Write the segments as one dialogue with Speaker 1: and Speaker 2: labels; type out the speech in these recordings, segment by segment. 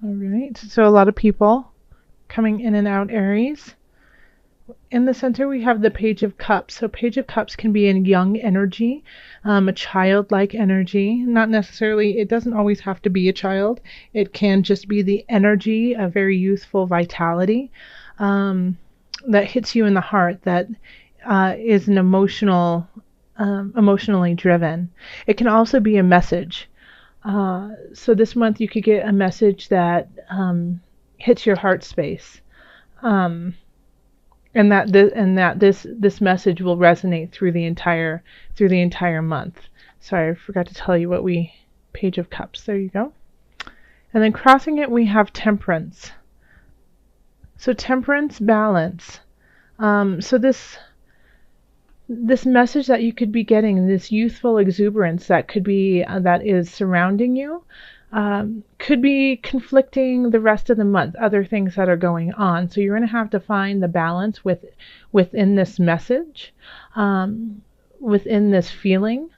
Speaker 1: All right. So a lot of people coming in and out, Aries. In the center, we have the Page of Cups. So Page of Cups can be in young energy, a childlike energy. Not necessarily, it doesn't always have to be a child. It can just be the energy, a very youthful vitality um, that hits you in the heart, that is an emotionally driven. It can also be a message. So this month you could get a message that hits your heart space. Um, and that this message will resonate through the entire month. Sorry, I forgot to tell you what we Page of Cups. There you go. And then crossing it, we have Temperance. So Temperance, balance. So this message that you could be getting, this youthful exuberance that could be that is surrounding you, could be conflicting the rest of the month, other things that are going on. So you're going to have to find the balance within this message, within this feeling,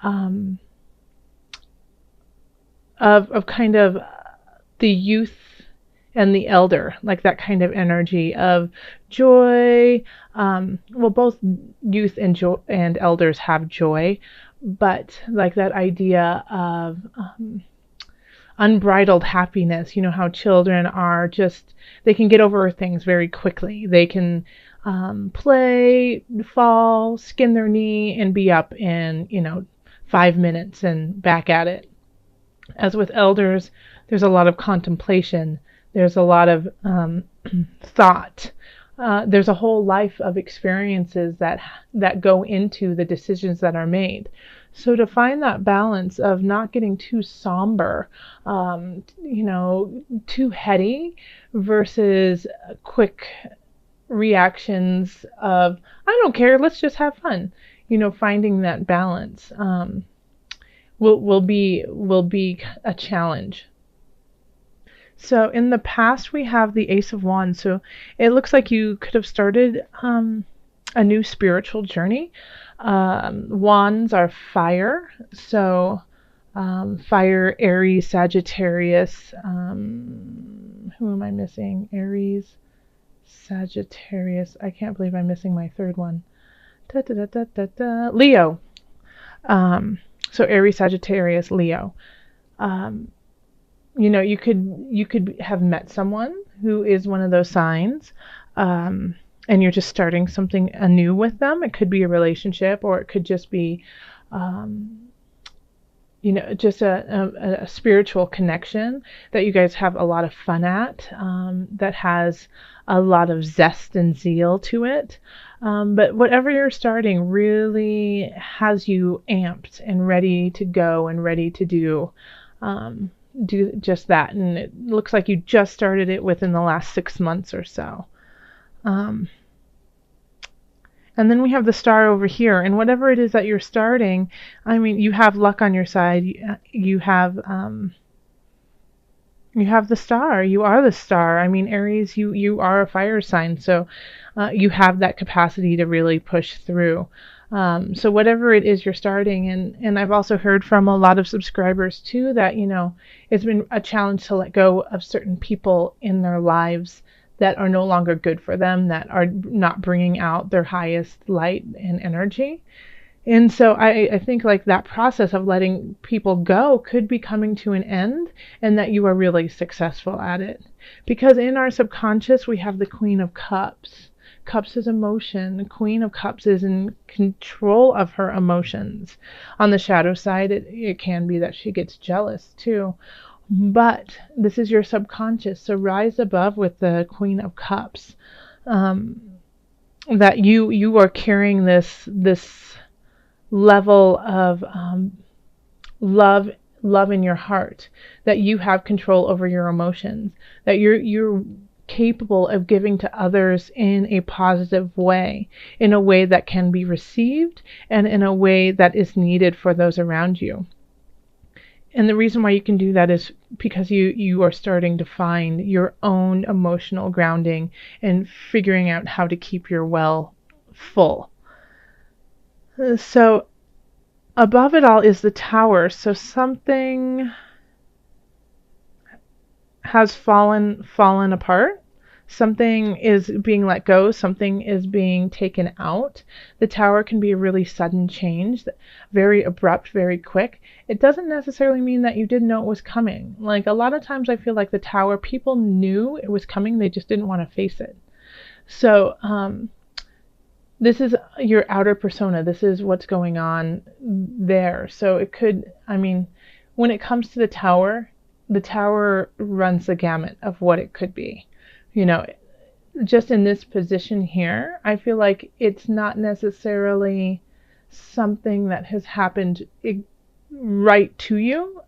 Speaker 1: um, of kind of the youth and the elder, like that kind of energy of joy. Well, both youth and and elders have joy, but like that idea of unbridled happiness. You know how children are just, they can get over things very quickly. They can play, fall, skin their knee, and be up in, 5 minutes and back at it. As with elders, there's a lot of contemplation, there's a lot of thought. There's a whole life of experiences that go into the decisions that are made. So to find that balance of not getting too somber, too heady, versus quick reactions of I don't care, let's just have fun. Finding that balance will be a challenge. So in the past, we have the Ace of Wands. So it looks like you could have started a new spiritual journey. Wands are fire. So fire, Aries, Sagittarius. Who am I missing? Aries, Sagittarius. I can't believe I'm missing my third one. Da, da, da, da, da, da. Leo. So Aries, Sagittarius, Leo. Um, you could have met someone who is one of those signs, and you're just starting something anew with them. It could be a relationship, or it could just be um, just a spiritual connection that you guys have a lot of fun at, that has a lot of zest and zeal to it. But whatever you're starting really has you amped and ready to go and ready to do just that. And it looks like you just started it within the last 6 months or so. Um, and then we have the star over here, and whatever it is that you're starting, I mean, you have luck on your side. You have the star. You are the star. I mean, Aries, you are a fire sign, so you have that capacity to really push through. So whatever it is you're starting, and I've also heard from a lot of subscribers too that it's been a challenge to let go of certain people in their lives that are no longer good for them, that are not bringing out their highest light and energy. And so I think like that process of letting people go could be coming to an end, and that you are really successful at it. Because in our subconscious, we have the Queen of Cups. Cups is emotion. The Queen of Cups is in control of her emotions. On the shadow side, it can be that she gets jealous too. But this is your subconscious. So rise above with the Queen of Cups. That you are carrying this level of love in your heart, that you have control over your emotions, that you're capable of giving to others in a positive way, in a way that can be received, and in a way that is needed for those around you. And the reason why you can do that is because you are starting to find your own emotional grounding and figuring out how to keep your well full. So above it all is the Tower. So something has fallen apart. Something is being let go, something is being taken out. The Tower can be a really sudden change, very abrupt, very quick. It doesn't necessarily mean that you didn't know it was coming. Like, a lot of times I feel like the Tower, people knew it was coming, they just didn't want to face it. So this is your outer persona. This is what's going on there. So it could, I mean, when it comes to the Tower runs the gamut of what it could be. You know, just in this position here, I feel like it's not necessarily something that has happened right to you.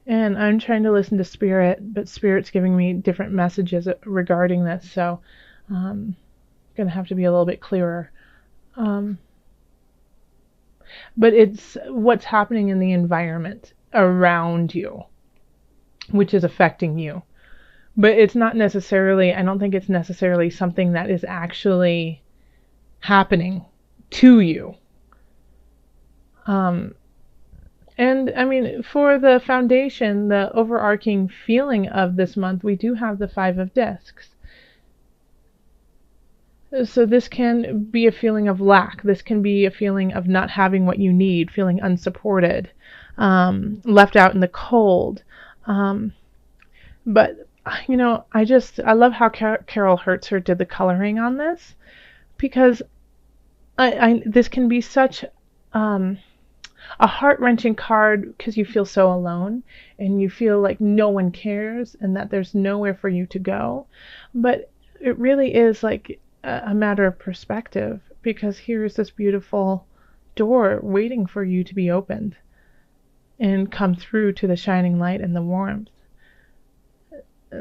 Speaker 1: And I'm trying to listen to Spirit, but Spirit's giving me different messages regarding this, so I'm going to have to be a little bit clearer. But it's what's happening in the environment around you, which is affecting you. But it's not necessarily, I don't think it's necessarily something that is actually happening to you. And I mean, for the foundation, the overarching feeling of this month, we do have the Five of Discs. So this can be a feeling of lack. This can be a feeling of not having what you need, feeling unsupported, left out in the cold. But, you know, I love how Carol Hertzer did the coloring on this, because this can be such a heart-wrenching card because you feel so alone and you feel like no one cares and that there's nowhere for you to go. But it really is like a matter of perspective, because here's this beautiful door waiting for you to be opened and come through to the shining light and the warmth.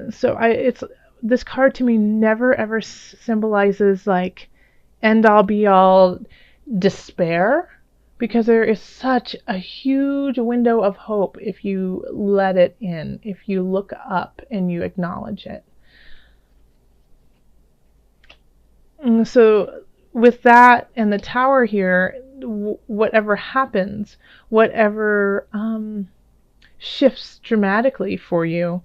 Speaker 1: So it's this card to me never ever symbolizes like end all be all despair, because there is such a huge window of hope if you let it in, if you look up and you acknowledge it. And so with that and the Tower here, whatever happens, whatever shifts dramatically for you,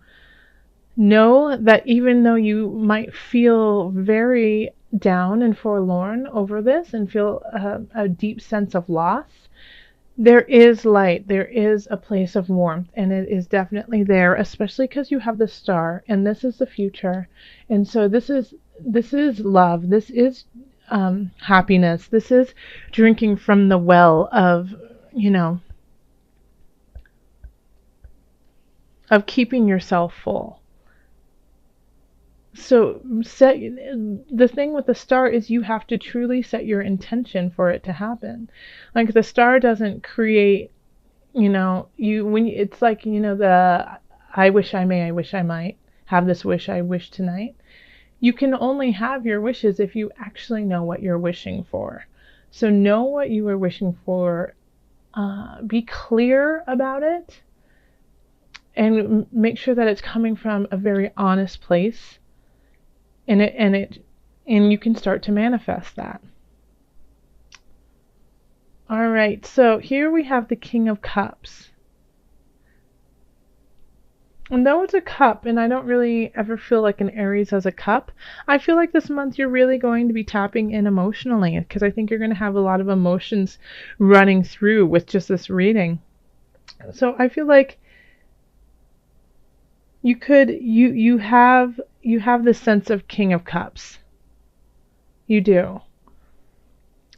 Speaker 1: know that even though you might feel very down and forlorn over this and feel a deep sense of loss, there is light, there is a place of warmth, and it is definitely there, especially because you have the Star, and this is the future. And so this is love, this is happiness, this is drinking from the well of, you know, of keeping yourself full. So the thing with the Star is you have to truly set your intention for it to happen. Like the Star doesn't create, you know, it's like, you know, the I wish I may, I wish I might have this wish, I wish tonight. You can only have your wishes if you actually know what you're wishing for. So know what you are wishing for, be clear about it, and make sure that it's coming from a very honest place. And you can start to manifest that. All right, so here we have the King of Cups. And though it's a cup, and I don't really ever feel like an Aries as a cup, I feel like this month you're really going to be tapping in emotionally, because I think you're going to have a lot of emotions running through with just this reading. So I feel like you have this sense of King of Cups. You do.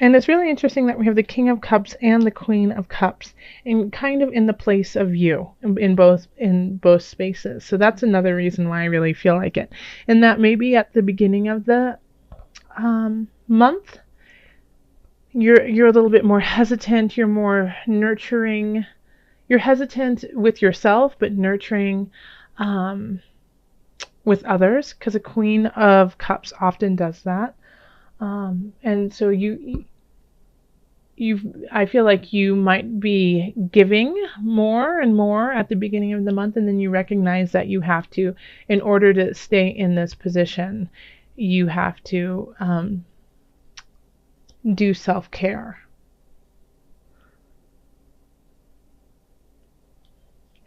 Speaker 1: And it's really interesting that we have the King of Cups and the Queen of Cups, and kind of in the place of you in both spaces. So that's another reason why I really feel like it. And that maybe at the beginning of the month, you're a little bit more hesitant. You're more nurturing. You're hesitant with yourself, but nurturing with others, because a Queen of Cups often does that. And so I feel like you might be giving more and more at the beginning of the month, and then you recognize that you have to, in order to stay in this position, you have to do self-care.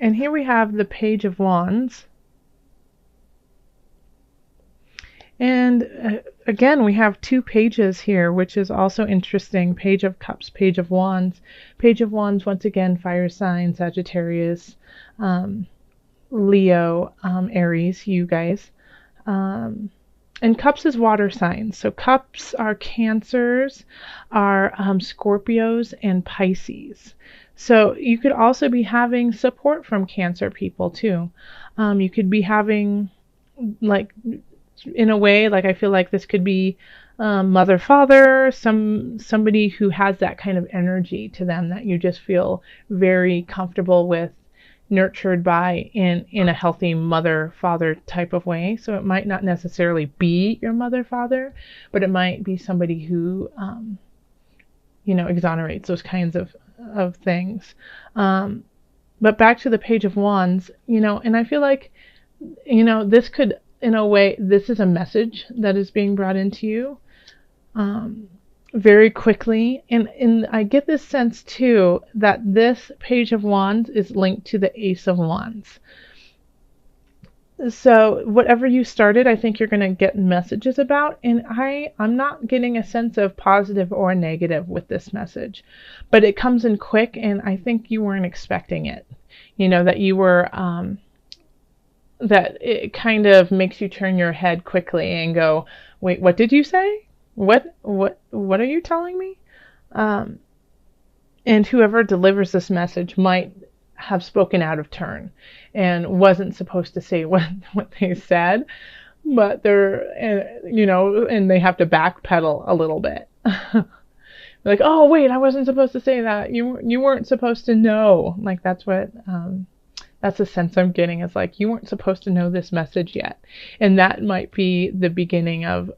Speaker 1: And here we have the Page of Wands. And again, we have two pages here, which is also interesting. Page of Cups, Page of Wands. Page of Wands, once again, fire sign, Sagittarius, Leo, Aries, you guys. And Cups is water signs. So Cups are Cancers, are Scorpios, and Pisces. So you could also be having support from Cancer people too. You could be having, like, in a way, like, I feel like this could be mother, father, somebody who has that kind of energy to them that you just feel very comfortable with, nurtured by, in a healthy mother father type of way. So it might not necessarily be your mother father, but it might be somebody who exonerates those kinds of things. But back to the Page of Wands, and I feel like this could, in a way, this is a message that is being brought into you very quickly. And I get this sense too that this Page of Wands is linked to the Ace of Wands. So whatever you started, I think you're going to get messages about. And I'm not getting a sense of positive or negative with this message, but it comes in quick, and I think you weren't expecting it. That you were, that it kind of makes you turn your head quickly and go, wait, what did you say? What are you telling me? And whoever delivers this message might have spoken out of turn and wasn't supposed to say what they said, but they're, and they have to backpedal a little bit. Like, oh, wait, I wasn't supposed to say that. You weren't supposed to know. Like, that's what, that's the sense I'm getting. Is like, you weren't supposed to know this message yet. And that might be the beginning of,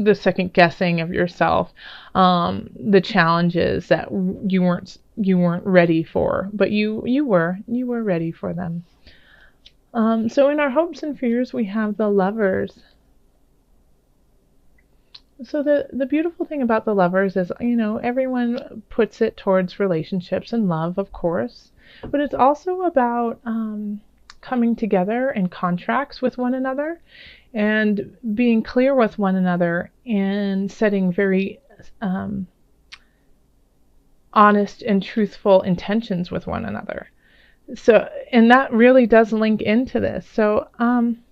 Speaker 1: the second guessing of yourself, the challenges that you weren't ready for, but you were ready for them. So in our hopes and fears, we have the Lovers. So the beautiful thing about the Lovers is, everyone puts it towards relationships and love, of course, but it's also about coming together in contracts with one another and being clear with one another and setting very honest and truthful intentions with one another. So, and that really does link into this. So I'm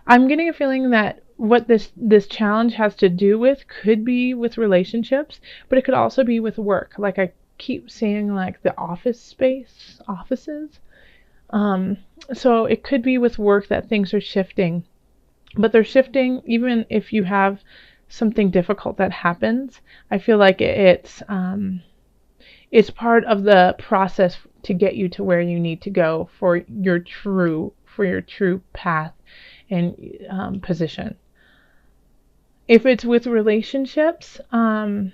Speaker 1: getting a feeling that what this challenge has to do with could be with relationships, but it could also be with work. Like, I keep seeing, like, the offices. So it could be with work that things are shifting, but they're shifting even if you have something difficult that happens. I feel like it's part of the process to get you to where you need to go for your true path and position. If it's with relationships, I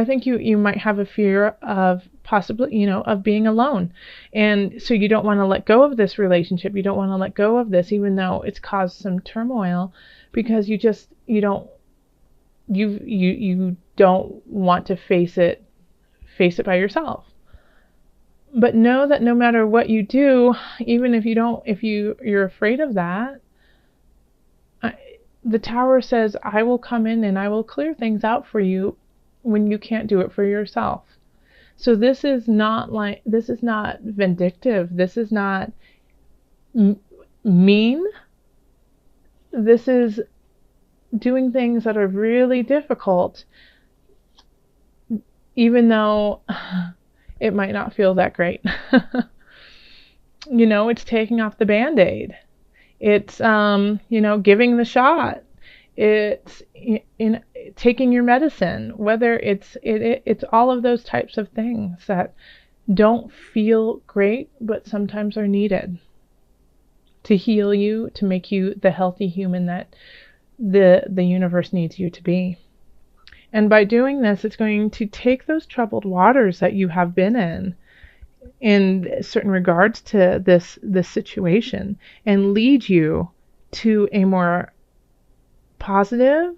Speaker 1: think you might have a fear of possibly, of being alone. And so you don't want to let go of this relationship. You don't want to let go of this, even though it's caused some turmoil, because you don't want to face it by yourself. But know that no matter what you do, even if you're afraid of that, the Tower says, I will come in and I will clear things out for you when you can't do it for yourself. So this is not vindictive. This is not mean. This is doing things that are really difficult, even though it might not feel that great. It's taking off the Band-Aid. It's, giving the shot. It's taking your medicine, whether it's all of those types of things that don't feel great, but sometimes are needed to heal you, to make you the healthy human that the universe needs you to be. And by doing this, it's going to take those troubled waters that you have been in certain regards to this situation, and lead you to a more positive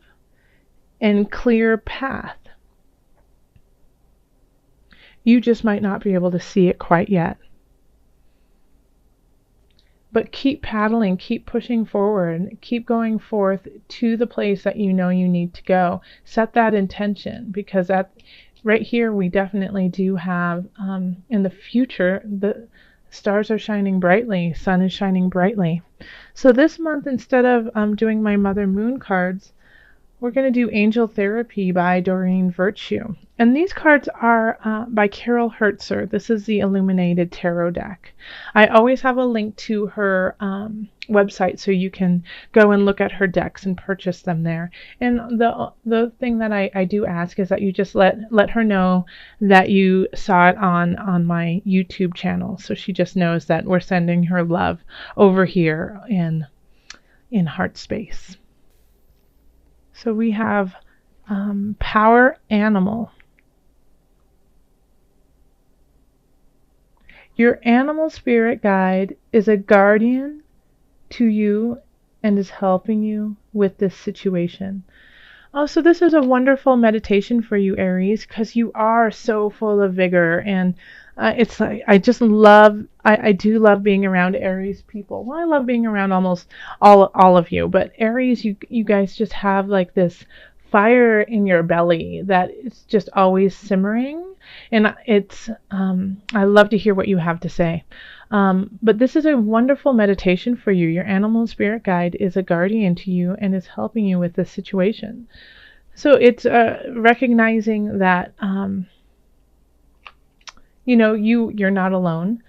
Speaker 1: and clear path. You just might not be able to see it quite yet. But keep paddling, keep pushing forward, keep going forth to the place that you know you need to go. Set that intention, because right here we definitely do have, in the future, the stars are shining brightly, sun is shining brightly. So this month, instead of doing my Mother Moon cards, we're going to do Angel Therapy by Doreen Virtue. And these cards are by Carol Hertzer. This is the Illuminated Tarot deck. I always have a link to her website so you can go and look at her decks and purchase them there. And the thing that I do ask is that you just let her know that you saw it on my YouTube channel, so she just knows that we're sending her love over here in heart space. So we have Power Animal. Your animal spirit guide is a guardian to you and is helping you with this situation. Oh, so this is a wonderful meditation for you, Aries, because you are so full of vigor, and it's like I do love being around Aries people. Well, I love being around almost all of you, but Aries, you guys just have like this fire in your belly that is just always simmering, and it's I love to hear what you have to say. But this is a wonderful meditation for you. Your animal spirit guide is a guardian to you and is helping you with this situation. So it's recognizing that you're not alone,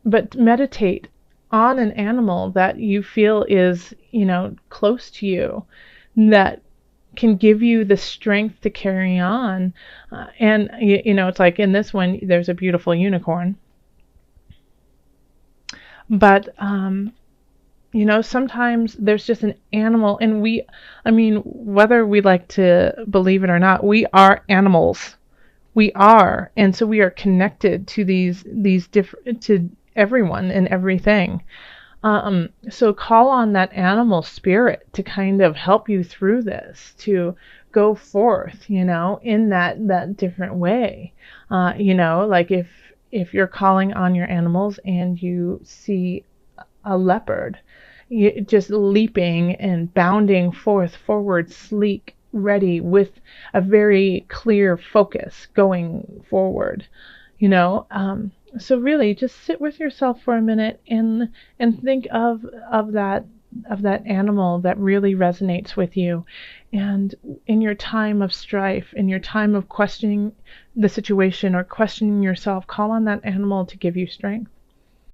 Speaker 1: but meditate on an animal that you feel is close to you, that can give you the strength to carry on. And it's like in this one, there's a beautiful unicorn. But sometimes there's just an animal, and whether we like to believe it or not, we are animals. We are, and so we are connected to these different, to everyone and everything. So call on that animal spirit to kind of help you through this, to go forth, in that different way. Like if you're calling on your animals and you see a leopard, just leaping and bounding forward, sleek, ready, with a very clear focus going forward, so really just sit with yourself for a minute and think of that animal that really resonates with you. And in your time of strife, in your time of questioning the situation or questioning yourself, call on that animal to give you strength.